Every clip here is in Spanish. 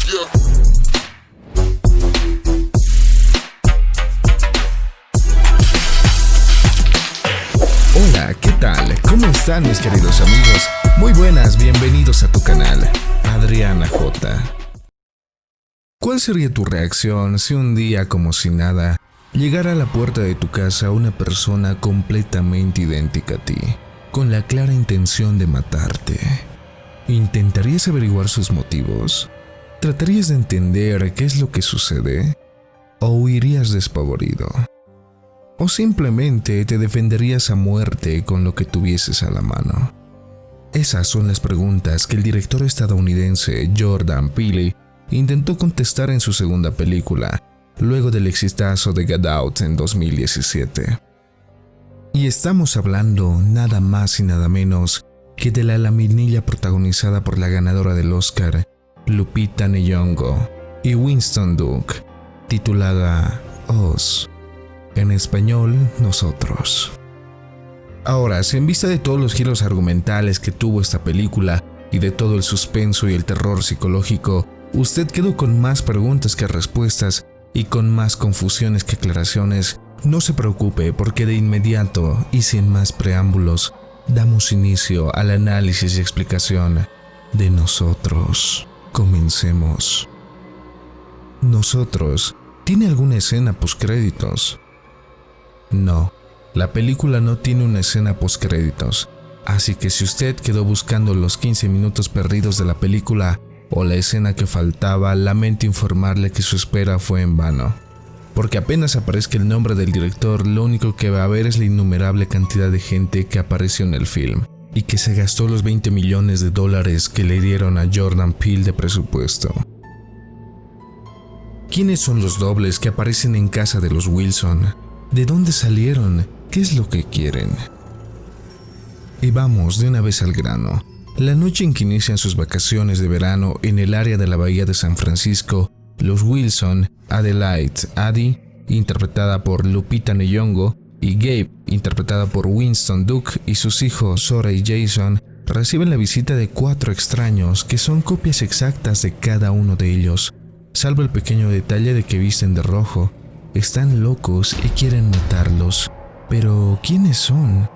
Hola, ¿qué tal? ¿Cómo están mis queridos amigos? Muy buenas, bienvenidos a tu canal, Adriana J. ¿Cuál sería tu reacción si un día, como si nada, llegara a la puerta de tu casa una persona completamente idéntica a ti, con la clara intención de matarte? ¿Intentarías averiguar sus motivos? ¿Tratarías de entender qué es lo que sucede? ¿O huirías despavorido? ¿O simplemente te defenderías a muerte con lo que tuvieses a la mano? Esas son las preguntas que el director estadounidense Jordan Peele intentó contestar en su segunda película, luego del exitazo de Get Out en 2017. Y estamos hablando nada más y nada menos que de la laminilla protagonizada por la ganadora del Oscar, Lupita Nyong'o, y Winston Duke, titulada Us. En español, Nosotros. Ahora, si en vista de todos los giros argumentales que tuvo esta película y de todo el suspenso y el terror psicológico, usted quedó con más preguntas que respuestas y con más confusiones que aclaraciones, no se preocupe porque de inmediato y sin más preámbulos, damos inicio al análisis y explicación de Nosotros. Comencemos. Nosotros, ¿tiene alguna escena postcréditos? No, la película no tiene una escena postcréditos, así que si usted quedó buscando los 15 minutos perdidos de la película o la escena que faltaba, lamento informarle que su espera fue en vano, porque apenas aparezca el nombre del director, lo único que va a ver es la innumerable cantidad de gente que apareció en el film y que se gastó los $20 millones que le dieron a Jordan Peele de presupuesto. ¿Quiénes son los dobles que aparecen en casa de los Wilson? ¿De dónde salieron? ¿Qué es lo que quieren? Y vamos de una vez al grano. La noche en que inician sus vacaciones de verano en el área de la bahía de San Francisco, los Wilson, Adelaide, Addie, interpretada por Lupita Nyong'o, y Gabe, interpretada por Winston Duke, y sus hijos Sora y Jason, reciben la visita de 4 extraños que son copias exactas de cada uno de ellos, salvo el pequeño detalle de que visten de rojo. Están locos y quieren matarlos. Pero, ¿quiénes son?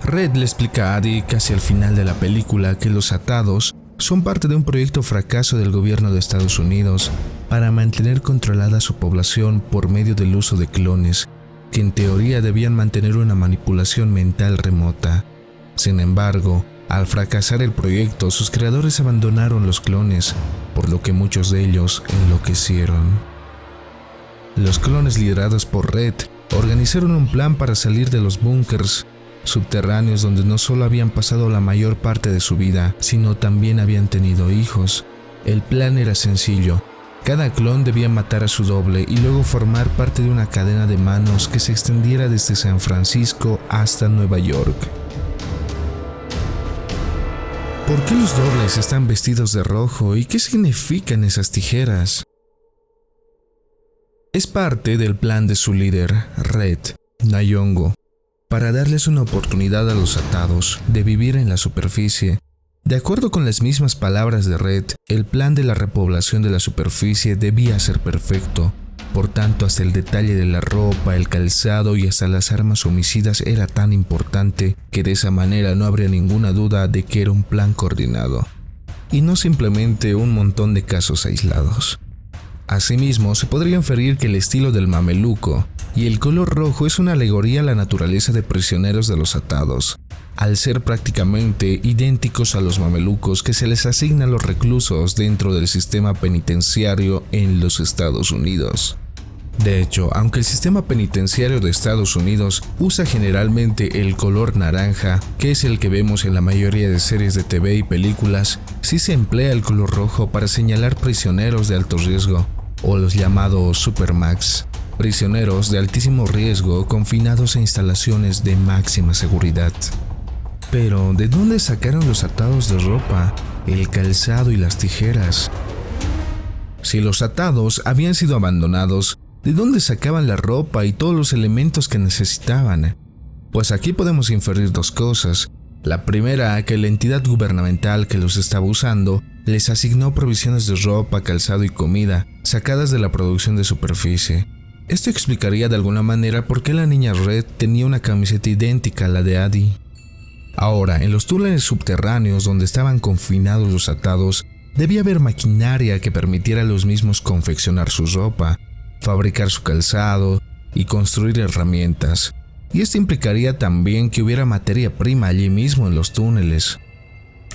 Red le explica a Addie casi al final de la película que los atados son parte de un proyecto fracaso del gobierno de Estados Unidos para mantener controlada su población por medio del uso de clones, que en teoría debían mantener una manipulación mental remota. Sin embargo, al fracasar el proyecto, sus creadores abandonaron los clones, por lo que muchos de ellos enloquecieron. Los clones liderados por Red organizaron un plan para salir de los búnkers subterráneos donde no solo habían pasado la mayor parte de su vida, sino también habían tenido hijos. El plan era sencillo. Cada clon debía matar a su doble y luego formar parte de una cadena de manos que se extendiera desde San Francisco hasta Nueva York. ¿Por qué los dobles están vestidos de rojo y qué significan esas tijeras? Es parte del plan de su líder, Red, Nyong'o, para darles una oportunidad a los atados de vivir en la superficie. De acuerdo con las mismas palabras de Red, el plan de la repoblación de la superficie debía ser perfecto. Por tanto, hasta el detalle de la ropa, el calzado y hasta las armas homicidas era tan importante que de esa manera no habría ninguna duda de que era un plan coordinado, y no simplemente un montón de casos aislados. Asimismo, se podría inferir que el estilo del mameluco y el color rojo es una alegoría a la naturaleza de prisioneros de los atados, al ser prácticamente idénticos a los mamelucos que se les asigna a los reclusos dentro del sistema penitenciario en los Estados Unidos. De hecho, aunque el sistema penitenciario de Estados Unidos usa generalmente el color naranja, que es el que vemos en la mayoría de series de TV y películas, sí se emplea el color rojo para señalar prisioneros de alto riesgo, o los llamados Supermax, prisioneros de altísimo riesgo confinados a instalaciones de máxima seguridad. Pero, ¿de dónde sacaron los atados de ropa, el calzado y las tijeras? Si los atados habían sido abandonados, ¿de dónde sacaban la ropa y todos los elementos que necesitaban? Pues aquí podemos inferir dos cosas. La primera, que la entidad gubernamental que los estaba usando les asignó provisiones de ropa, calzado y comida sacadas de la producción de superficie. Esto explicaría de alguna manera por qué la niña Red tenía una camiseta idéntica a la de Addie. Ahora, en los túneles subterráneos donde estaban confinados los atados, debía haber maquinaria que permitiera a los mismos confeccionar su ropa, fabricar su calzado y construir herramientas. Y esto implicaría también que hubiera materia prima allí mismo en los túneles.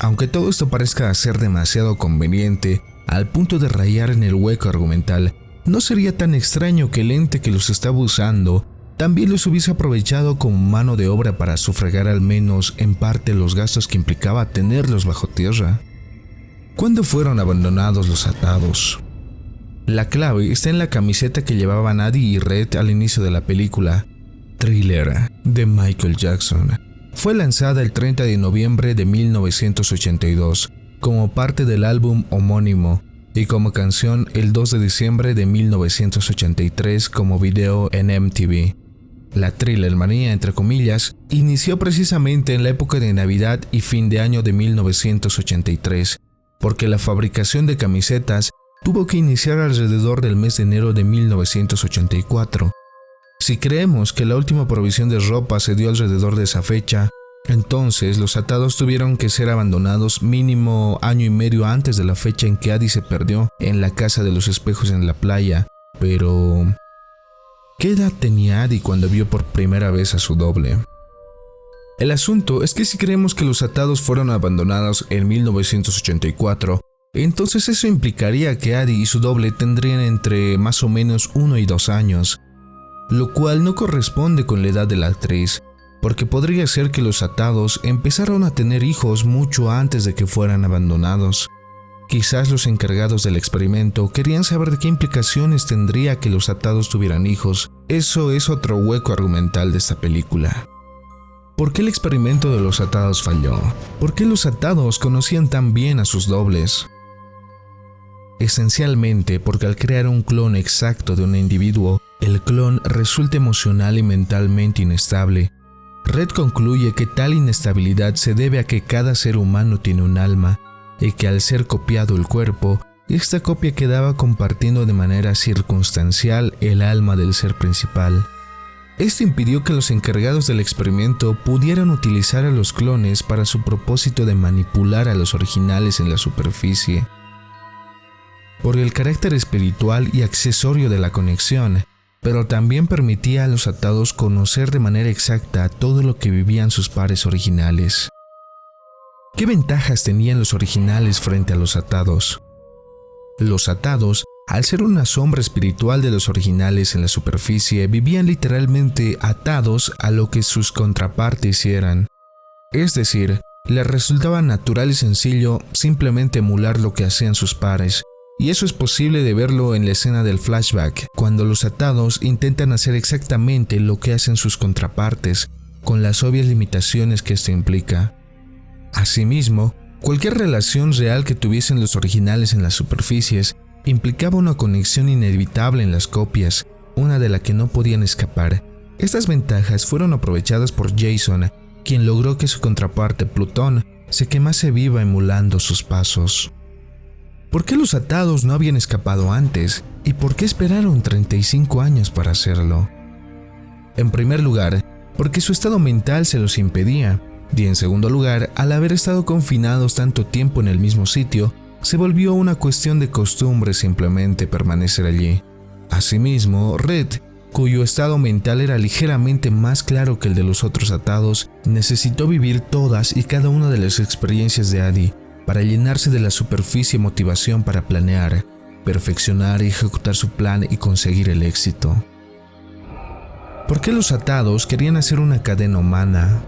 Aunque todo esto parezca ser demasiado conveniente, al punto de rayar en el hueco argumental, no sería tan extraño que el ente que los estaba usando también los hubiese aprovechado como mano de obra para sufragar al menos en parte los gastos que implicaba tenerlos bajo tierra. ¿Cuándo fueron abandonados los atados? La clave está en la camiseta que llevaban Addie y Red al inicio de la película, Thriller, de Michael Jackson. Fue lanzada el 30 de noviembre de 1982 como parte del álbum homónimo y como canción el 2 de diciembre de 1983 como video en MTV. La Thriller manía, entre comillas, inició precisamente en la época de Navidad y fin de año de 1983, porque la fabricación de camisetas tuvo que iniciar alrededor del mes de enero de 1984. Si creemos que la última provisión de ropa se dio alrededor de esa fecha, entonces los atados tuvieron que ser abandonados mínimo año y medio antes de la fecha en que Addie se perdió en la casa de los espejos en la playa. Pero ¿qué edad tenía Addie cuando vio por primera vez a su doble? El asunto es que si creemos que los atados fueron abandonados en 1984, entonces eso implicaría que Addie y su doble tendrían entre más o menos 1 y 2 años, lo cual no corresponde con la edad de la actriz, porque podría ser que los atados empezaron a tener hijos mucho antes de que fueran abandonados. Quizás los encargados del experimento querían saber de qué implicaciones tendría que los atados tuvieran hijos. Eso es otro hueco argumental de esta película. ¿Por qué el experimento de los atados falló? ¿Por qué los atados conocían tan bien a sus dobles? Esencialmente porque al crear un clon exacto de un individuo, el clon resulta emocional y mentalmente inestable. Red concluye que tal inestabilidad se debe a que cada ser humano tiene un alma, y que al ser copiado el cuerpo, esta copia quedaba compartiendo de manera circunstancial el alma del ser principal. Esto impidió que los encargados del experimento pudieran utilizar a los clones para su propósito de manipular a los originales en la superficie. Por el carácter espiritual y accesorio de la conexión, pero también permitía a los atados conocer de manera exacta todo lo que vivían sus pares originales. ¿Qué ventajas tenían los originales frente a los atados? Los atados, al ser una sombra espiritual de los originales en la superficie, vivían literalmente atados a lo que sus contrapartes eran. Es decir, les resultaba natural y sencillo simplemente emular lo que hacían sus pares. Y eso es posible de verlo en la escena del flashback, cuando los atados intentan hacer exactamente lo que hacen sus contrapartes, con las obvias limitaciones que esto implica. Asimismo, cualquier relación real que tuviesen los originales en las superficies implicaba una conexión inevitable en las copias, una de la que no podían escapar. Estas ventajas fueron aprovechadas por Jason, quien logró que su contraparte Plutón se quemase viva emulando sus pasos. ¿Por qué los atados no habían escapado antes? ¿Y por qué esperaron 35 años para hacerlo? En primer lugar, porque su estado mental se los impedía. Y en segundo lugar, al haber estado confinados tanto tiempo en el mismo sitio, se volvió una cuestión de costumbre simplemente permanecer allí. Asimismo, Red, cuyo estado mental era ligeramente más claro que el de los otros atados, necesitó vivir todas y cada una de las experiencias de Addie para llenarse de la superficie motivación para planear, perfeccionar y ejecutar su plan y conseguir el éxito. ¿Por qué los atados querían hacer una cadena humana?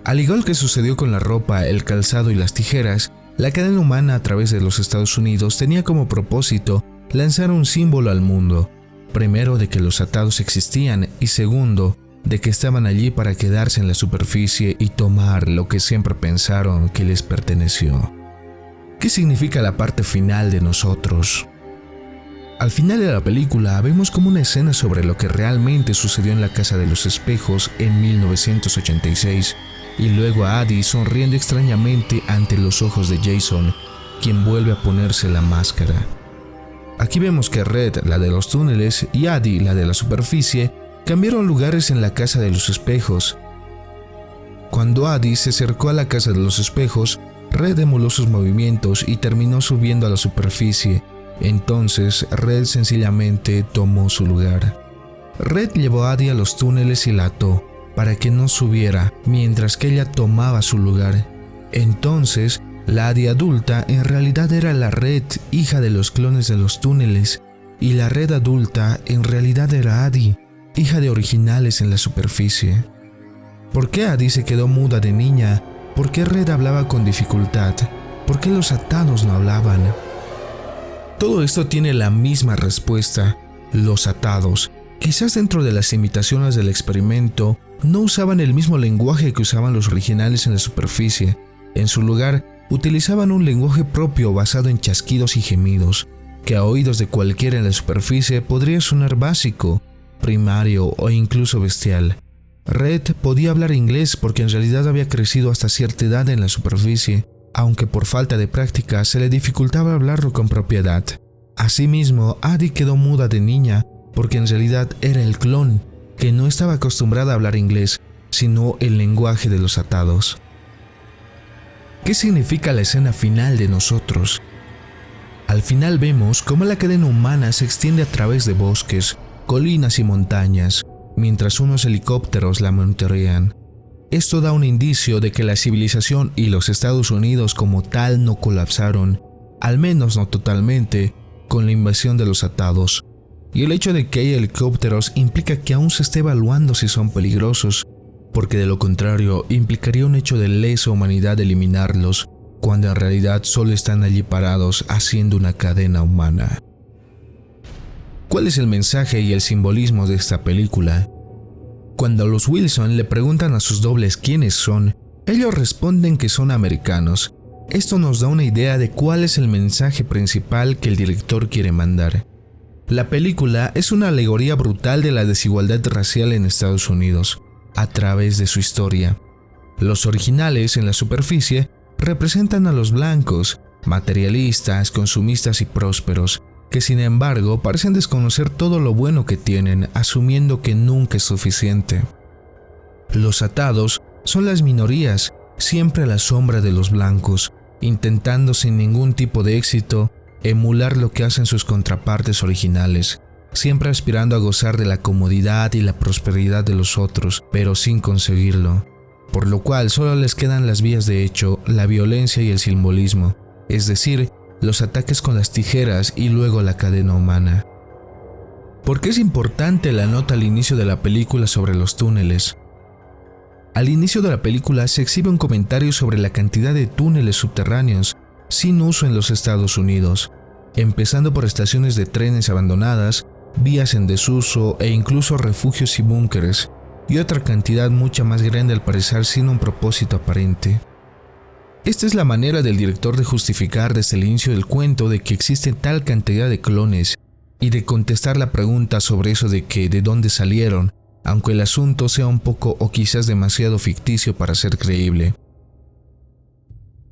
Al igual que sucedió con la ropa, el calzado y las tijeras, la cadena humana a través de los Estados Unidos tenía como propósito lanzar un símbolo al mundo, primero de que los atados existían y segundo, de que estaban allí para quedarse en la superficie y tomar lo que siempre pensaron que les perteneció. ¿Qué significa la parte final de nosotros? Al final de la película vemos como una escena sobre lo que realmente sucedió en la Casa de los Espejos en 1986, y luego a Addie sonriendo extrañamente ante los ojos de Jason, quien vuelve a ponerse la máscara. Aquí vemos que Red, la de los túneles, y Addie, la de la superficie, cambiaron lugares en la casa de los espejos. Cuando Addie se acercó a la casa de los espejos, Red emuló sus movimientos y terminó subiendo a la superficie. Entonces, Red sencillamente tomó su lugar. Red llevó a Addie a los túneles y la ató para que no subiera mientras que ella tomaba su lugar. Entonces, la Addie adulta en realidad era la Red, hija de los clones de los túneles, y la Red adulta en realidad era Addie, hija de originales en la superficie. ¿Por qué Addie se quedó muda de niña? ¿Por qué Red hablaba con dificultad? ¿Por qué los atados no hablaban? Todo esto tiene la misma respuesta. Los atados, quizás dentro de las imitaciones del experimento, no usaban el mismo lenguaje que usaban los originales en la superficie. En su lugar, utilizaban un lenguaje propio basado en chasquidos y gemidos, que a oídos de cualquiera en la superficie podría sonar básico, primario o incluso bestial. Red podía hablar inglés porque en realidad había crecido hasta cierta edad en la superficie, aunque por falta de práctica se le dificultaba hablarlo con propiedad. Asimismo, Addie quedó muda de niña porque en realidad era el clon, que no estaba acostumbrada a hablar inglés, sino el lenguaje de los atados. ¿Qué significa la escena final de Nosotros? Al final vemos cómo la cadena humana se extiende a través de bosques, colinas y montañas, mientras unos helicópteros la monitorean. Esto da un indicio de que la civilización y los Estados Unidos como tal no colapsaron, al menos no totalmente, con la invasión de los atados. Y el hecho de que haya helicópteros implica que aún se esté evaluando si son peligrosos, porque de lo contrario implicaría un hecho de lesa humanidad eliminarlos, cuando en realidad solo están allí parados haciendo una cadena humana. ¿Cuál es el mensaje y el simbolismo de esta película? Cuando los Wilson le preguntan a sus dobles quiénes son, ellos responden que son americanos. Esto nos da una idea de cuál es el mensaje principal que el director quiere mandar. La película es una alegoría brutal de la desigualdad racial en Estados Unidos, a través de su historia. Los originales en la superficie representan a los blancos, materialistas, consumistas y prósperos, que sin embargo parecen desconocer todo lo bueno que tienen, asumiendo que nunca es suficiente. Los atados son las minorías, siempre a la sombra de los blancos, intentando sin ningún tipo de éxito emular lo que hacen sus contrapartes originales, siempre aspirando a gozar de la comodidad y la prosperidad de los otros, pero sin conseguirlo, por lo cual solo les quedan las vías de hecho, la violencia y el simbolismo, es decir, los ataques con las tijeras y luego la cadena humana. ¿Por qué es importante la nota al inicio de la película sobre los túneles? Al inicio de la película se exhibe un comentario sobre la cantidad de túneles subterráneos sin uso en los Estados Unidos, empezando por estaciones de trenes abandonadas, vías en desuso e incluso refugios y búnkeres, y otra cantidad mucha más grande al parecer sin un propósito aparente. Esta es la manera del director de justificar desde el inicio del cuento de que existe tal cantidad de clones y de contestar la pregunta sobre eso de que de dónde salieron, aunque el asunto sea un poco o quizás demasiado ficticio para ser creíble.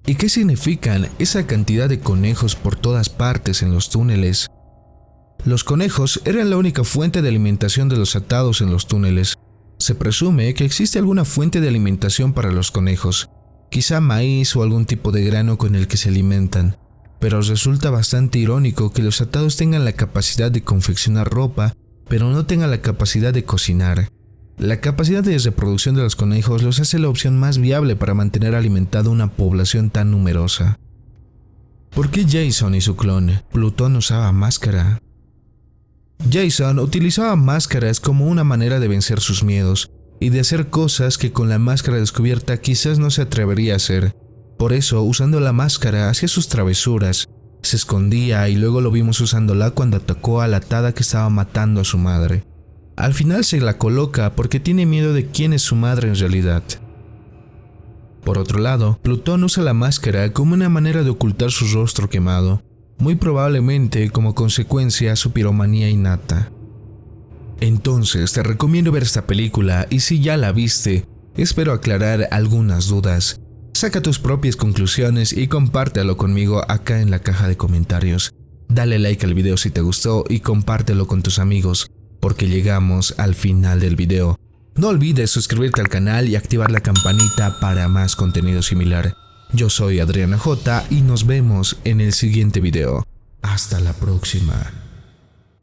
¿Y qué significan esa cantidad de conejos por todas partes en los túneles? Los conejos eran la única fuente de alimentación de los atados en los túneles. Se presume que existe alguna fuente de alimentación para los conejos, quizá maíz o algún tipo de grano con el que se alimentan, pero resulta bastante irónico que los atados tengan la capacidad de confeccionar ropa, pero no tengan la capacidad de cocinar. La capacidad de reproducción de los conejos los hace la opción más viable para mantener alimentada una población tan numerosa. ¿Por qué Jason y su clon, Plutón, usaba máscara? Jason utilizaba máscaras como una manera de vencer sus miedos y de hacer cosas que con la máscara descubierta quizás no se atrevería a hacer. Por eso, usando la máscara, hacía sus travesuras, se escondía y luego lo vimos usándola cuando atacó a la atada que estaba matando a su madre. Al final se la coloca porque tiene miedo de quién es su madre en realidad. Por otro lado, Plutón usa la máscara como una manera de ocultar su rostro quemado, muy probablemente como consecuencia a su piromanía innata. Entonces te recomiendo ver esta película y si ya la viste, Espero aclarar algunas dudas. Saca tus propias conclusiones y compártelo conmigo acá en la caja de comentarios. Dale like al video si te gustó y compártelo con tus amigos, porque llegamos al final del video. No olvides suscribirte al canal y activar la campanita para más contenido similar. Yo soy Adriana J y nos vemos en el siguiente video. Hasta la próxima.